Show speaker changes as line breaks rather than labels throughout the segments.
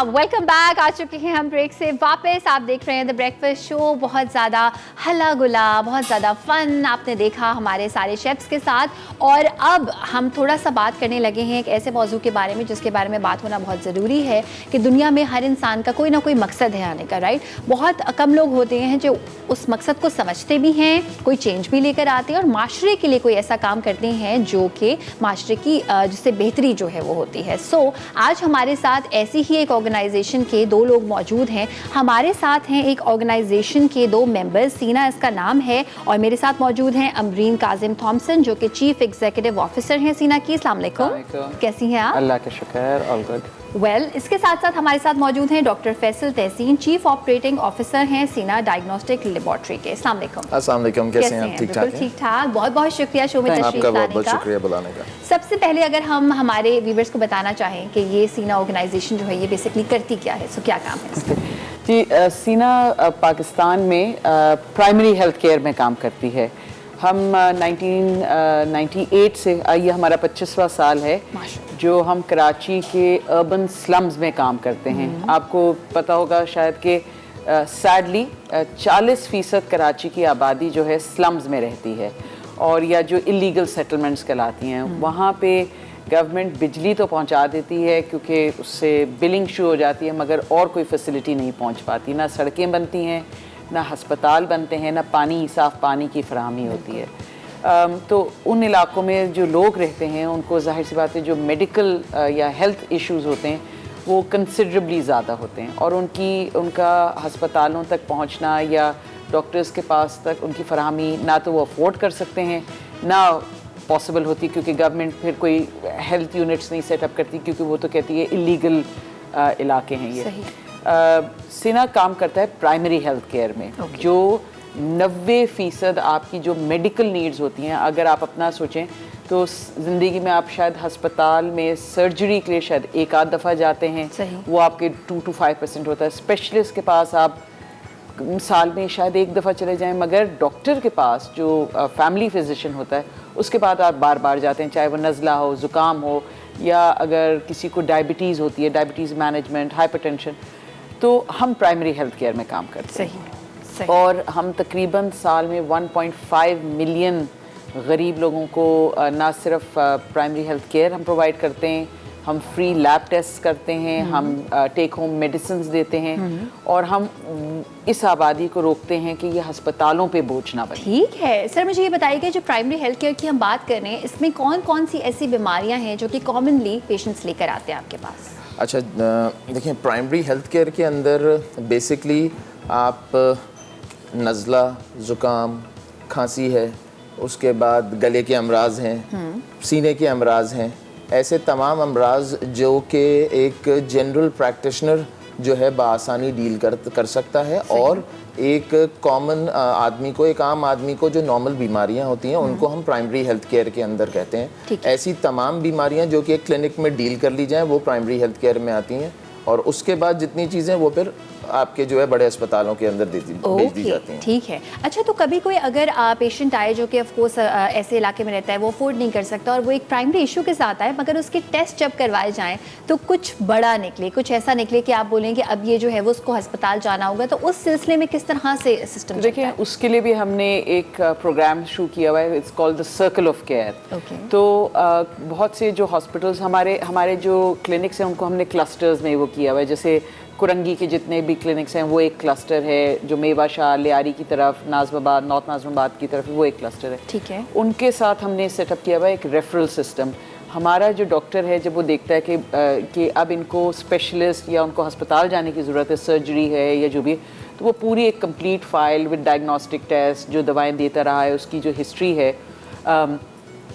Welcome back. आ चुके हैं हम ब्रेक से वापस। आप देख रहे हैं द ब्रेकफास्ट शो। बहुत ज़्यादा हल्ला गुला, बहुत ज़्यादा फन आपने देखा हमारे सारे शेफ्स के साथ। और अब हम थोड़ा सा बात करने लगे हैं एक ऐसे मौजू के बारे में जिसके बारे में बात होना बहुत ज़रूरी है कि दुनिया में हर इंसान का कोई ना कोई मकसद है आने का, राइट। बहुत कम लोग होते हैं जो उस मकसद को समझते भी हैं, कोई चेंज भी लेकर आते हैं और माशरे के लिए कोई ऐसा काम करते हैं जो कि माशरे की जिससे बेहतरी जो है वो होती है। सो आज हमारे साथ ऐसी ही एक ऑर्गेनाइजेशन के दो लोग मौजूद हैं। हमारे साथ हैं एक ऑर्गेनाइजेशन के दो मेंबर्स, सीना इसका नाम है, और मेरे साथ मौजूद हैं अमरीन काजिम थॉम्सन जो कि चीफ एग्जीक्यूटिव ऑफिसर हैं सीना की। अस्सलाम वालेकुम, कैसी हैं आप?
अल्लाह का शुक्र, ऑल गुड।
इसके साथ साथ हमारे साथ मौजूद हैं डॉक्टर फैसल तहसीन, चीफ ऑपरेटिंग ऑफिसर हैं सीना डायग्नोस्टिक लेबोरेटरी के। अस्सलाम वालेकुम,
कैसे हैं आप? ठीक ठाक हैं?
ठीक ठाक। बहुत बहुत शुक्रिया शो में तशरीफ लाने का।
बहुत बहुत शुक्रिया बुलाने का।
सबसे पहले अगर हम हमारे व्यूअर्स को बताना चाहें कि ये सीना ऑर्गेनाइजेशन जो है ये बेसिकली करती क्या है, सो क्या काम है इसका?
जी, सीना पाकिस्तान में प्राइमरी हेल्थ केयर में काम करती है। हम 1998 से ये हमारा 25वां साल है जो हम कराची के अर्बन स्लम्स में काम करते हैं। आपको पता होगा शायद कि सैडली 40% कराची की आबादी जो है स्लम्स में रहती है, और या जो इलीगल सेटलमेंट्स कहलाती हैं वहाँ पे गवर्नमेंट बिजली तो पहुँचा देती है क्योंकि उससे बिलिंग शुरू हो जाती है, मगर और कोई फैसिलिटी नहीं पहुँच पाती। ना सड़कें बनती हैं, ना हस्पताल बनते हैं, ना पानी, साफ़ पानी की फराहमी होती है। तो उन इलाकों में जो लोग रहते हैं उनको ज़ाहिर सी बात है जो मेडिकल या हेल्थ इश्यूज़ होते हैं वो कंसिडरेबली ज़्यादा होते हैं, और उनका हस्पतालों तक पहुंचना या डॉक्टर्स के पास तक उनकी फराहमी ना तो वो अफोर्ड कर सकते हैं, ना पॉसिबल होती, क्योंकि गवर्नमेंट फिर कोई हेल्थ यूनिट्स नहीं सेटअप करती क्योंकि वो तो कहती है इलीगल इलाके हैं ये। सीना काम करता है प्राइमरी हेल्थ केयर में। जो 90% आपकी जो मेडिकल नीड्स होती हैं, अगर आप अपना सोचें तो ज़िंदगी में आप शायद हस्पताल में सर्जरी के लिए शायद एक आध दफ़ा जाते हैं, वो आपके 2 to 5% होता है। स्पेशलिस्ट के पास आप साल में शायद एक दफ़ा चले जाएं, मगर डॉक्टर के पास जो फैमिली फिजिशियन होता है उसके बाद आप बार बार जाते हैं, चाहे वो नज़ला हो, ज़ुकाम हो, या अगर किसी को डायबिटीज़ होती है, डायबिटीज़ मैनेजमेंट, हाइपरटेंशन, तो हम प्राइमरी हेल्थ केयर में काम करते हैं। सही। और हम तकरीबन साल में 1.5 मिलियन गरीब लोगों को ना सिर्फ प्राइमरी हेल्थ केयर हम प्रोवाइड करते हैं, हम फ्री लैब टेस्ट करते हैं, हम टेक होम मेडिसिन देते हैं, और हम इस आबादी को रोकते हैं कि ये अस्पतालों पे बोझ ना बने।
ठीक है सर, मुझे ये बताइएगा जो प्राइमरी हेल्थ केयर की हम बात कर रहे हैं इसमें कौन कौन सी ऐसी बीमारियां हैं जो कि कॉमनली पेशेंट्स लेकर आते हैं आपके पास?
अच्छा, देखिए, प्राइमरी हेल्थ केयर के अंदर बेसिकली आप नज़ला, ज़ुकाम, खांसी है, उसके बाद गले के अमराज हैं, सीने के अमराज हैं, ऐसे तमाम अमराज जो कि एक जनरल प्रैक्टिशनर जो है बासानी डील कर सकता है, और एक कॉमन आदमी को, एक आम आदमी को जो नॉर्मल बीमारियां होती हैं उनको हम प्राइमरी हेल्थ केयर के अंदर कहते हैं। ऐसी तमाम बीमारियां जो कि एक क्लिनिक में डील कर ली जाएं वो प्राइमरी हेल्थ केयर में आती हैं, और उसके बाद जितनी चीज़ें वो फिर आपके जो है बड़े अस्पतालों के अंदर भेज दी जाती हैं।
ठीक है। अच्छा, तो कभी कोई अगर पेशेंट आए जो कि ऑफ कोर्स ऐसे इलाके में रहता है, वो अफोर्ड नहीं कर सकता और वो एक प्राइमरी इशू के साथ आए, मगर उसके टेस्ट जब करवाए जाएं तो कुछ बड़ा निकले, कुछ ऐसा निकले कि आप बोलें कि अब ये जो है वो उसको अस्पताल जाना होगा, तो उस सिलसिले में किस तरह से सिस्टम?
देखिए, उसके लिए भी हमने एक प्रोग्राम शुरू किया हुआ है, it's called the circle of care. तो बहुत से जो हॉस्पिटल्स, हमारे जो क्लिनिक्स हैं उनको हमने क्लस्टर्स में वो किया हुआ है। जैसे कुरंगी के जितने भी क्लिनिक्स हैं वो एक क्लस्टर है, जो मेवा शाह, लियारी की तरफ, नाज़िमाबाद, नॉर्थ नाज़िमाबाद की तरफ वो एक क्लस्टर है।
ठीक है।
उनके साथ हमने सेटअप किया हुआ एक रेफरल सिस्टम। हमारा जो डॉक्टर है जब वो देखता है कि अब इनको स्पेशलिस्ट या उनको अस्पताल जाने की ज़रूरत है, सर्जरी है या जो भी, तो वो पूरी एक complete file with diagnostic test, जो दवाएँ देता रहा है, उसकी जो हिस्ट्री है,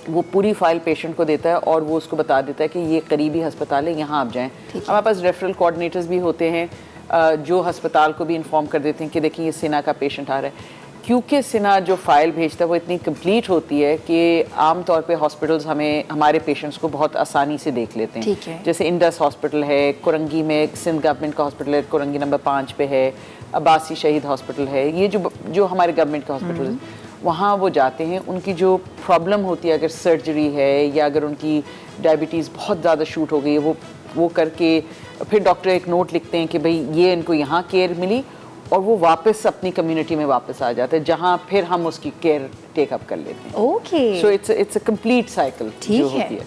वो पूरी फाइल पेशेंट को देता है, और वो उसको बता देता है कि ये करीबी अस्पताल है, यहाँ आप जाएं। हमारे पास रेफरल कोऑर्डिनेटर्स भी होते हैं जो अस्पताल को भी इन्फॉर्म कर देते हैं कि देखिए ये सिना का पेशेंट आ रहा है, क्योंकि सिना जो फाइल भेजता है वो इतनी कंप्लीट होती है कि आम तौर पे हॉस्पिटल्स हमारे पेशेंट्स को बहुत आसानी से देख लेते हैं। जैसे इंडस हॉस्पिटल है कुरंगी में, सिंध गवर्नमेंट का हॉस्पिटल है कुरंगी नंबर 5 पे है, अब्बासी शहीद हॉस्पिटल है, ये जो हमारे गवर्नमेंट का हॉस्पिटल है, वहाँ वो जाते हैं। उनकी जो प्रॉब्लम होती है, अगर सर्जरी है या अगर उनकी डायबिटीज़ बहुत ज़्यादा शूट हो गई है, वो करके फिर डॉक्टर एक नोट लिखते हैं कि भाई ये इनको यहाँ केयर मिली, और वो वापस अपनी कम्युनिटी में वापस आ जाते हैं, जहाँ फिर हम उसकी केयर टेक अप कर लेते हैं।
Okay,
so it's a complete cycle.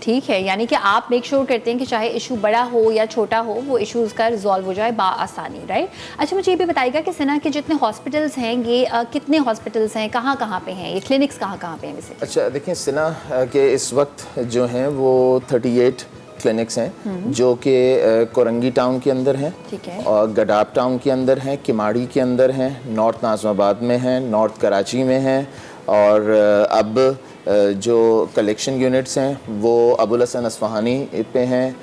ठीक है, यानी कि आप मेक श्योर करते हैं कि चाहे इशू बड़ा हो या छोटा हो, वो इशू उसका रिजॉल्व हो जाए बाआसानी, राइट? अच्छा, मुझे ये भी बताइएगा कि सिना के जितने हॉस्पिटल्स हैं, ये कितने हॉस्पिटल्स हैं, कहाँ कहाँ पे हैं, ये क्लिनिक्स कहाँ कहाँ पे हैं वैसे?
अच्छा, देखिए सिना के इस वक्त जो हैं वो 38 क्लिनिक्स हैं जो कि कोरंगी टाउन के अंदर हैं,
ठीक है,
और गडाब टाउन के अंदर हैं, किमाड़ी के अंदर हैं, नॉर्थ नाज़िमाबाद में हैं, नॉर्थ कराची में हैं, और अब जो कलेक्शन यूनिट्स हैं वो अबुल हसन अस्फ़हानी पे हैं,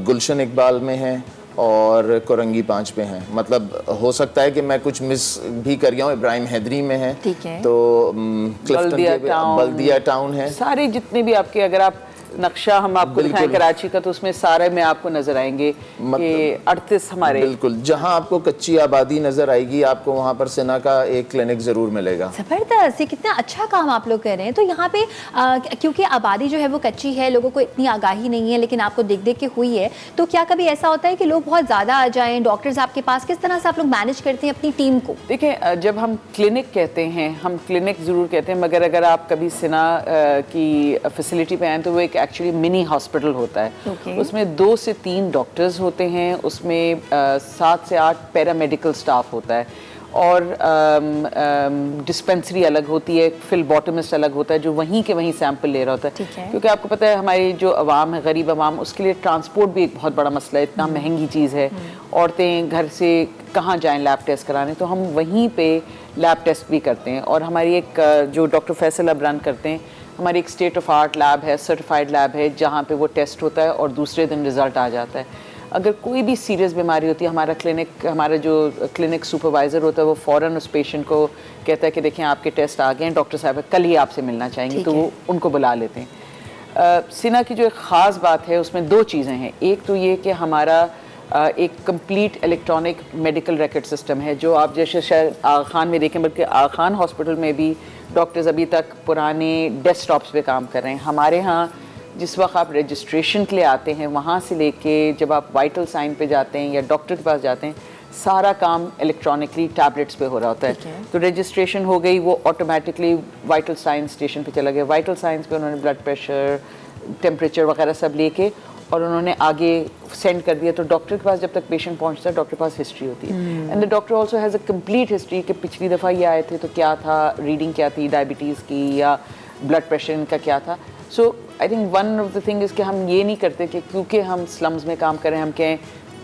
गुलशन इकबाल में हैं, और कोरंगी 5 पे हैं। मतलब हो सकता है कि मैं कुछ मिस भी कर गया हूँ। इब्राहिम हैदरी में है,
ठीक है,
तो बल्दिया टाउन है,
सारे जितने भी आपके, अगर आप नक्शा हम आपको दिखाएं कराची का, तो उसमें सारे में आपको नजर आएंगे कि 38 हमारे, बिल्कुल,
जहां आपको कच्ची आबादी नजर आएगी आपको वहां पर सिना का एक क्लिनिक जरूर मिलेगा।
जबरदस्त, ये कितना अच्छा काम आप लोग कर रहे हैं। तो यहाँ पे क्योंकि आबादी जो है वो कच्ची है, लोगों को इतनी आगाही नहीं है, लेकिन आपको देख देख के हुई है, तो क्या कभी ऐसा होता है कि लोग बहुत ज़्यादा आ जाएं डॉक्टर्स आपके पास? किस तरह से आप लोग मैनेज करते हैं अपनी टीम को?
देखिए, जब हम क्लिनिक कहते हैं, हम क्लिनिक ज़रूर कहते हैं, मगर अगर आप कभी सिना की फैसिलिटी पे आएँ तो वो एक एक्चुअली मिनी हॉस्पिटल होता है। उसमें 2 से 3 डॉक्टर्स होते हैं, उसमें 7 से 8 पैरामेडिकल स्टाफ होता है, और डिस्पेंसरी अलग होती है, फिलबॉटमिस्ट अलग होता है जो वहीं के वहीं सैंपल ले रहा होता है। क्योंकि आपको पता है हमारी जो अवाम है, गरीब अवाम, उसके लिए ट्रांसपोर्ट भी एक बहुत बड़ा मसला है, इतना महंगी चीज़ है। औरतें घर से कहाँ जाएं लैब टेस्ट कराने, तो हम वहीं पे लैब टेस्ट भी करते हैं। और हमारी एक जो डॉक्टर फैसल अब रन करते हैं, हमारी एक स्टेट ऑफ आर्ट लैब है, सर्टिफाइड लैब है, जहाँ पे वो टेस्ट होता है और दूसरे दिन रिज़ल्ट आ जाता है। अगर कोई भी सीरियस बीमारी होती है, हमारा जो क्लिनिक सुपरवाइज़र होता है वो फ़ौरन उस पेशेंट को कहता है कि देखें आपके टेस्ट आ गए हैं, डॉक्टर साहब कल ही आपसे मिलना चाहेंगे, तो वो उनको बुला लेते हैं। सिना की जो एक ख़ास बात है उसमें 2 चीज़ें हैं। एक तो ये कि हमारा एक complete electronic medical record system है, जो आप जैसे शायद आगा खान में देखें, बल्कि आगा खान हॉस्पिटल में भी डॉक्टर्स अभी तक पुराने डेस्कटॉप्स पे काम कर रहे हैं। हमारे यहाँ जिस वक्त आप रजिस्ट्रेशन के लिए आते हैं, वहाँ से लेके जब आप वाइटल साइन पे जाते हैं या डॉक्टर के पास जाते हैं, सारा काम इलेक्ट्रॉनिकली टैबलेट्स पे हो रहा होता है। तो रजिस्ट्रेशन हो गई, वो ऑटोमेटिकली वाइटल साइन स्टेशन पे चला गया, वाइटल साइंस पे उन्होंने ब्लड प्रेशर, टेम्परेचर वगैरह सब लेके और उन्होंने आगे सेंड कर दिया। तो डॉक्टर के पास जब तक पेशेंट पहुंचता है, डॉक्टर के पास हिस्ट्री होती है, and the doctor also has a complete history कि पिछली दफ़ा ये आए थे तो क्या था, रीडिंग क्या थी, डायबिटीज़ की या ब्लड प्रेशर इनका क्या था। So I think one of the thing is कि हम ये नहीं करते कि क्योंकि हम स्लम्स में काम करें हम कहें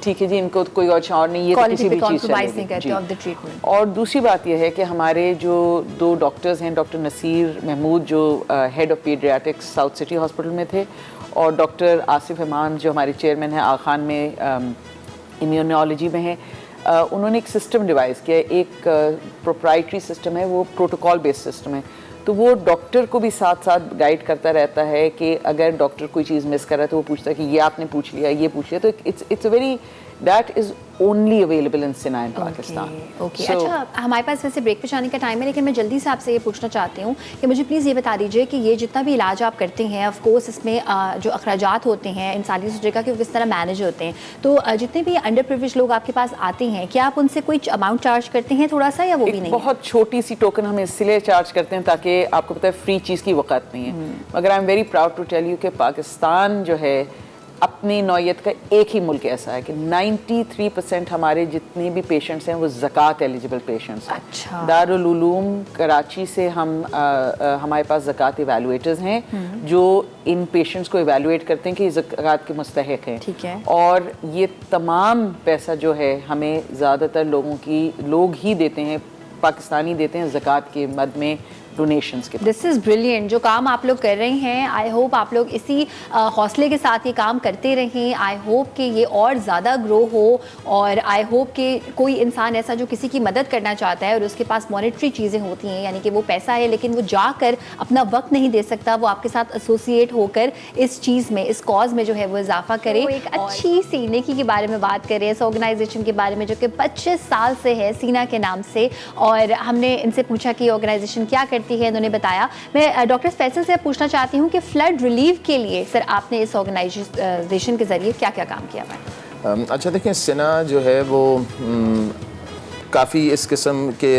ठीक है जी इनको कोई और नहीं, ये तो किसी भी चीज़ चलेगी। और दूसरी बात यह है कि हमारे जो 2 डॉक्टर्स हैं, डॉक्टर नसीर महमूद जो head of paediatrics south city hospital में थे, और डॉक्टर आसिफ इमाम जो हमारे चेयरमैन हैं आगा खान में इम्यूनोलॉजी में हैं, उन्होंने एक सिस्टम डिवाइस किया, एक प्रोप्राइटरी सिस्टम है, वो प्रोटोकॉल बेस्ड सिस्टम है। तो वो डॉक्टर को भी साथ साथ गाइड करता रहता है कि अगर डॉक्टर कोई चीज़ मिस कर रहा है तो वो पूछता है कि ये आपने पूछ लिया, ये पूछ लिया। तो it's a very that is only available in सिना इन पाकिस्तान।
अच्छा, हमारे पास वैसे ब्रेक पे जाने का टाइम है, लेकिन मैं जल्दी से आपसे ये पूछना चाहती हूँ कि मुझे प्लीज़ ये बता दीजिए कि ये जितना भी इलाज आप करते हैं, ऑफ कोर्स इसमें जो अखराजात होते हैं इन सारी जगह के किस तरह मैनेज होते हैं, तो जितने भी अंडर प्रिविलेज लोग आपके पास आते हैं, क्या आप उनसे कोई अमाउंट चार्ज करते हैं थोड़ा सा, या वो भी नहीं?
बहुत छोटी सी टोकन हम इसलिए चार्ज करते हैं ताकि आपको पता है फ्री चीज़ की वक़्त नहीं है। मगर I am very proud to tell you कि पाकिस्तान जो है अपनी नौयत का एक ही मुल्क ऐसा है कि 93% हमारे जितने भी पेशेंट्स हैं वो ज़कात एलिजिबल पेशेंट्स हैं।
अच्छा।
दारुल उलूम कराची से हमारे पास ज़कात इवैल्यूएटर्स हैं जो इन पेशेंट्स को इवैल्यूएट करते हैं कि ज़कात के मुस्तहिक हैं।
ठीक है।
और ये तमाम पैसा जो है हमें ज़्यादातर लोग ही देते हैं, पाकिस्तानी देते हैं ज़कात के मद में डोनेशंस के।
दिस इज़ ब्रिलियंट जो काम आप लोग कर रहे हैं। आई होप आप लोग इसी हौसले के साथ ये काम करते रहें। आई होप कि ये और ज़्यादा ग्रो हो, और आई होप कि कोई इंसान ऐसा जो किसी की मदद करना चाहता है और उसके पास मॉनेटरी चीज़ें होती हैं, यानी कि वो पैसा है लेकिन वो जाकर अपना वक्त नहीं दे सकता, वो आपके साथ एसोसिएट होकर इस चीज़ में, इस कॉज में जो है वो इजाफा करे। तो एक अच्छी सी नेकी के बारे में बात करें, इस ऑर्गेनाइजेशन के बारे में जो कि 25 साल से है सीना के नाम से, और हमने इनसे पूछा कि ऑर्गेनाइजेशन क्या करती है, इन्होंने बताया। मैं डॉक्टर फैसल से पूछना चाहती हूँ कि फ्लड रिलीफ के लिए सर आपने इस ऑर्गेनाइजेशन के जरिए क्या क्या काम किया है?
अच्छा देखिए, सिना जो है वो काफ़ी इस किस्म के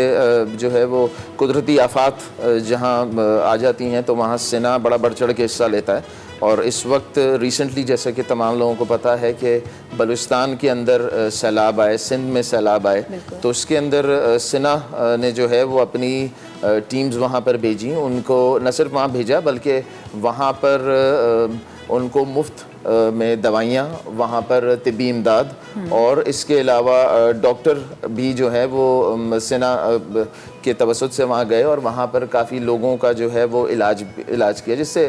जो है वो कुदरती आफात जहाँ आ जाती हैं तो वहाँ सिना बड़ा बढ़ चढ़ के हिस्सा लेता है। और इस वक्त रिसेंटली जैसे कि तमाम लोगों को पता है कि बलूचिस्तान के अंदर सैलाब आए, सिंध में सैलाब आए, तो उसके अंदर सिना ने जो है वो अपनी टीम्स वहाँ पर भेजी। उनको न सिर्फ वहाँ भेजा बल्कि वहाँ पर उनको मुफ्त में दवाइयाँ, वहाँ पर तिब्बी इमदाद और इसके अलावा डॉक्टर भी जो है वो सिना के तवसुत से वहाँ गए और वहाँ पर काफ़ी लोगों का जो है वो इलाज किया, जिससे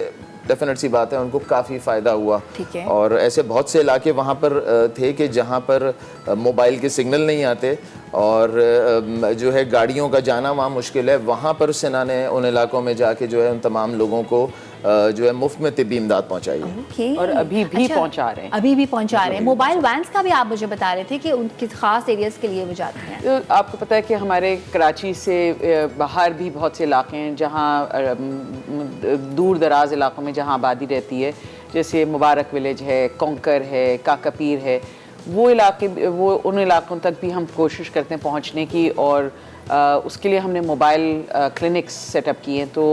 डेफिनेट सी बात है उनको काफ़ी फ़ायदा हुआ। और ऐसे बहुत से इलाके वहाँ पर थे कि जहाँ पर मोबाइल के सिग्नल नहीं आते और जो है गाड़ियों का जाना वहाँ मुश्किल है। वहाँ पर सिना ने उन इलाकों में जाके जो है उन तमाम लोगों को जो है मुफ्त में तिब्बी इमदाद पहुँचाई है।
और अभी भी पहुँचा रहे हैं,
अभी भी पहुँचा रहे हैं। मोबाइल वैन्स का भी आप मुझे बता रहे थे कि उनके ख़ास एरियाज़ के लिए वो जाते हैं।
तो आपको पता है कि हमारे कराची से बाहर भी बहुत से इलाके हैं जहाँ दूर दराज इलाकों में जहाँ आबादी रहती है, जैसे मुबारक विलेज है, कोंकर है, काकापीर है, वो इलाके, वो उन इलाकों तक भी हम कोशिश करते हैं पहुँचने की। और उसके लिए हमने मोबाइल क्लिनिक्स सेटअप किए हैं। तो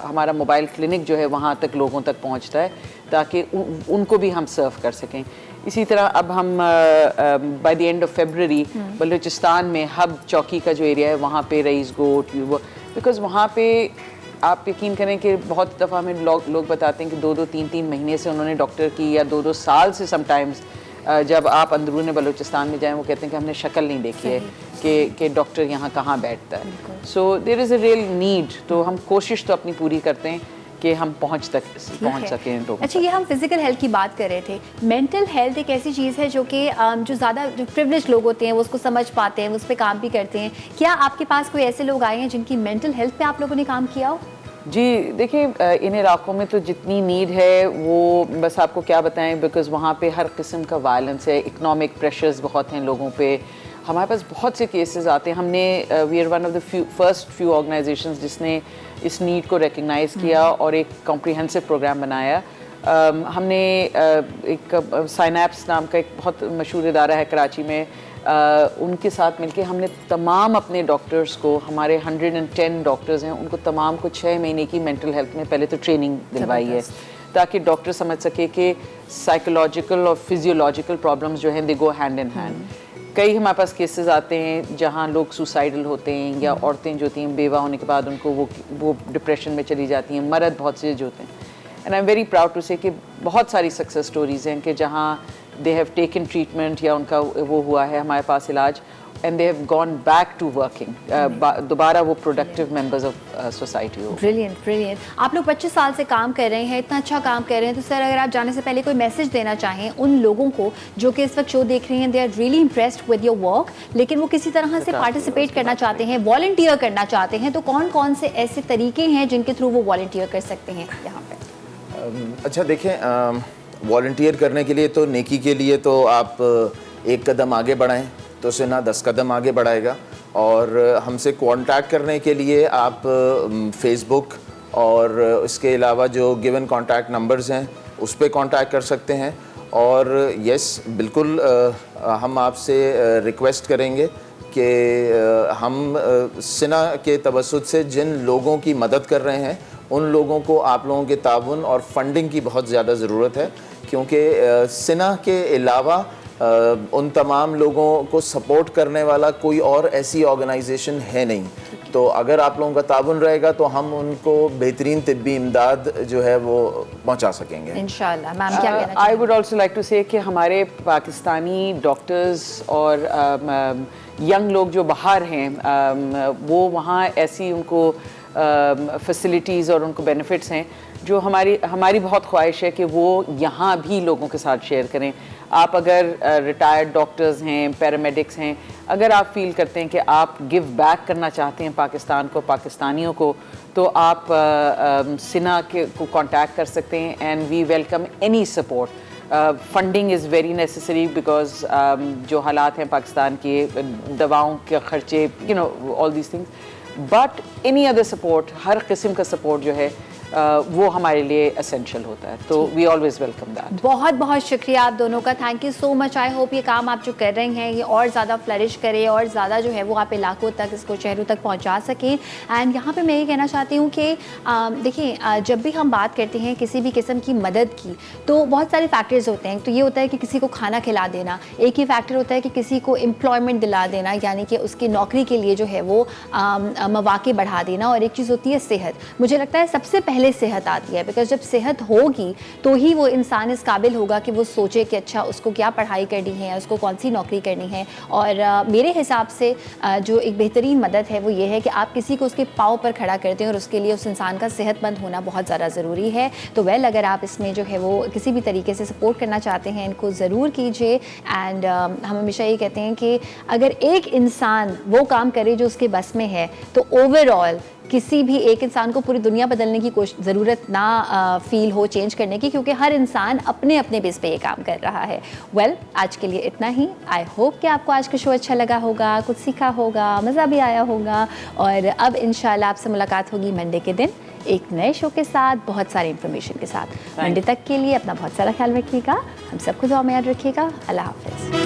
हमारा मोबाइल क्लिनिक जो है वहाँ तक लोगों तक पहुँचता है ताकि उनको भी हम सर्व कर सकें। इसी तरह अब हम by the end of February Balochistan में हब चौकी का जो एरिया है वहाँ पे रईस गोट, बिकॉज़ वहाँ पे आप यकीन करें कि बहुत दफ़ा हमें लोग बताते हैं कि 2-2, 3-3 महीने से उन्होंने डॉक्टर की, या 2-2 साल से समटाइम्स जब आप अंदरून बलूचिस्तान में जाएं वो कहते हैं कि हमने शक्ल नहीं देखी है कि डॉक्टर यहाँ कहाँ बैठता है। So there is a real need. तो हम कोशिश तो अपनी पूरी करते हैं कि हम पहुँच सकें लोगों।
अच्छा, ये हम फिजिकल हेल्थ की बात कर रहे थे। मेंटल हेल्थ एक ऐसी चीज़ है जो कि जो ज़्यादा जो प्रिविलेज लोग होते हैं वो उसको समझ पाते हैं, वो उस पर काम भी करते हैं। क्या आपके पास कोई ऐसे लोग आए हैं जिनकी मेंटल हेल्थ पे आप लोगों ने काम किया हो?
जी देखिए, इन इलाकों में तो जितनी नीड है वो बस आपको क्या बताएं, बिकॉज़ वहाँ पे हर किस्म का वायलेंस है, इकोनॉमिक प्रेशर्स बहुत हैं लोगों पे। हमारे पास बहुत से केसेस आते हैं। हमने we are one of the first few organisations जिसने इस नीड को रिकग्नाइज़ किया और एक कॉम्प्रिहेंसिव प्रोग्राम बनाया। हमने एक साइनैप्स नाम का एक बहुत मशहूर इदारा है कराची में, उनके साथ मिलके हमने तमाम अपने डॉक्टर्स को, हमारे 110 डॉक्टर्स हैं, उनको तमाम को 6 महीने की मेंटल हेल्थ में पहले तो ट्रेनिंग दिलवाई है ताकि डॉक्टर समझ सके कि साइकोलॉजिकल और फिजियोलॉजिकल प्रॉब्लम्स जो हैं दे गो हैंड इन हैंड। कई हमारे पास केसेस आते हैं जहाँ लोग सुसाइडल होते हैं या औरतें जो होती हैं बेवा होने के बाद उनको वो डिप्रेशन में चली जाती हैं, मर्द बहुत से जो होते हैं। And I am very proud to say कि बहुत सारी सक्सेस स्टोरीज़ हैं कि जहाँ दे हैव टेकन ट्रीटमेंट या उनका वो हुआ है हमारे पास इलाज, and they have gone back to working, दोबारा वो प्रोडक्टिव मेंबर्स ऑफ सोसाइटी हो।
Brilliant, brilliant. आप लोग 25 साल से काम कर रहे हैं, इतना अच्छा काम कर रहे हैं, तो सर अगर आप जाने से पहले कोई मैसेज देना चाहें उन लोगों को जो कि इस वक्त शो देख रहे हैं, they are really impressed with your work, लेकिन वो किसी तरह से पार्टिसिपेट करना चाहते हैं, वॉलंटियर करना चाहते हैं, तो कौन कौन से ऐसे तरीके हैं जिनके थ्रू वो वॉलंटियर कर सकते हैं यहाँ पर?
अच्छा देखें, वॉलंटियर करने के लिए तो, नेकी के लिए तो आप एक कदम आगे बढ़ाएं तो सिना 10 कदम आगे बढ़ाएगा। और हमसे कांटेक्ट करने के लिए आप फेसबुक और इसके अलावा जो गिवन कांटेक्ट नंबर्स हैं उस पर कांटेक्ट कर सकते हैं। और यस बिल्कुल हम आपसे रिक्वेस्ट करेंगे कि हम सिना के तवसुत से जिन लोगों की मदद कर रहे हैं उन लोगों को आप लोगों के ताउन और फंडिंग की बहुत ज़्यादा ज़रूरत है, क्योंकि सिना के अलावा उन तमाम लोगों को सपोर्ट करने वाला कोई और ऐसी ऑर्गेनाइजेशन है नहीं। तो अगर आप लोगों का ताउन रहेगा तो हम उनको बेहतरीन तिब्बी इमदाद जो है वो पहुंचा सकेंगे
इंशाल्लाह। मैम क्या कहना
I would also like to say कि हमारे पाकिस्तानी डॉक्टर्स और यंग लोग जो बाहर हैं वो वहाँ ऐसी उनको फैसिलिटीज़ और उनको बेनिफिट्स हैं जो हमारी बहुत ख्वाहिश है कि वो यहाँ भी लोगों के साथ शेयर करें। आप अगर रिटायर्ड डॉक्टर्स हैं, पैरामेडिक्स हैं, अगर आप फील करते हैं कि आप गिव बैक करना चाहते हैं पाकिस्तान को, पाकिस्तानियों को, तो आप सिना को कांटेक्ट कर सकते हैं and we welcome any support. Funding is very necessary because जो हालात हैं पाकिस्तान के, दवाओं के खर्चे, you know all these things, but any other support, हर किस्म का सपोर्ट जो है वो हमारे लिए एसेंशियल होता है, तो वी ऑलवेज वेलकम दैट।
बहुत बहुत शुक्रिया आप दोनों का, thank you so much. I hope ये काम आप जो कर रहे हैं ये और ज़्यादा फ्लरिश करे और ज़्यादा जो है वो आप इलाकों तक, इसको शहरों तक पहुंचा सकें। एंड यहाँ पे मैं ये कहना चाहती हूँ कि देखिए जब भी हम बात करते हैं किसी भी किस्म की मदद की तो बहुत सारे फैक्टर्स होते हैं। तो ये होता है कि किसी को खाना खिला देना, एक ही फैक्टर होता है कि किसी को एम्प्लॉयमेंट दिला देना, यानी कि उसकी नौकरी के लिए जो है वो मौके बढ़ा देना, और एक चीज़ होती है सेहत। मुझे लगता है सबसे पहले सेहत आती है, बिकॉज जब सेहत होगी तो ही वो इंसान इस काबिल होगा कि वो सोचे कि अच्छा उसको क्या पढ़ाई करनी है, उसको कौन सी नौकरी करनी है। और मेरे हिसाब से जो एक बेहतरीन मदद है वो ये है कि आप किसी को उसके पाँव पर खड़ा करते हैं, और उसके लिए उस इंसान का सेहतमंद होना बहुत ज़्यादा ज़रूरी है। तो वेल अगर आप इसमें जो है वो किसी भी तरीके से सपोर्ट करना चाहते हैं इनको ज़रूर कीजिए। एंड हम हमेशा ये कहते हैं कि अगर एक इंसान वो काम करे जो उसके बस में है तो ओवरऑल किसी भी एक इंसान को पूरी दुनिया बदलने की ज़रूरत ना फील हो चेंज करने की, क्योंकि हर इंसान अपने अपने बेस पे ये काम कर रहा है। वेल आज के लिए इतना ही। आई होप कि आपको आज का शो अच्छा लगा होगा, कुछ सीखा होगा, मज़ा भी आया होगा। और अब इंशाल्लाह आपसे मुलाकात होगी मंडे के दिन एक नए शो के साथ, बहुत सारी इन्फॉर्मेशन के साथ। मंडे तक के लिए अपना बहुत सारा ख्याल रखिएगा, हम सबको दुआ में याद रखिएगा। अल्लाह हाफ़िज़।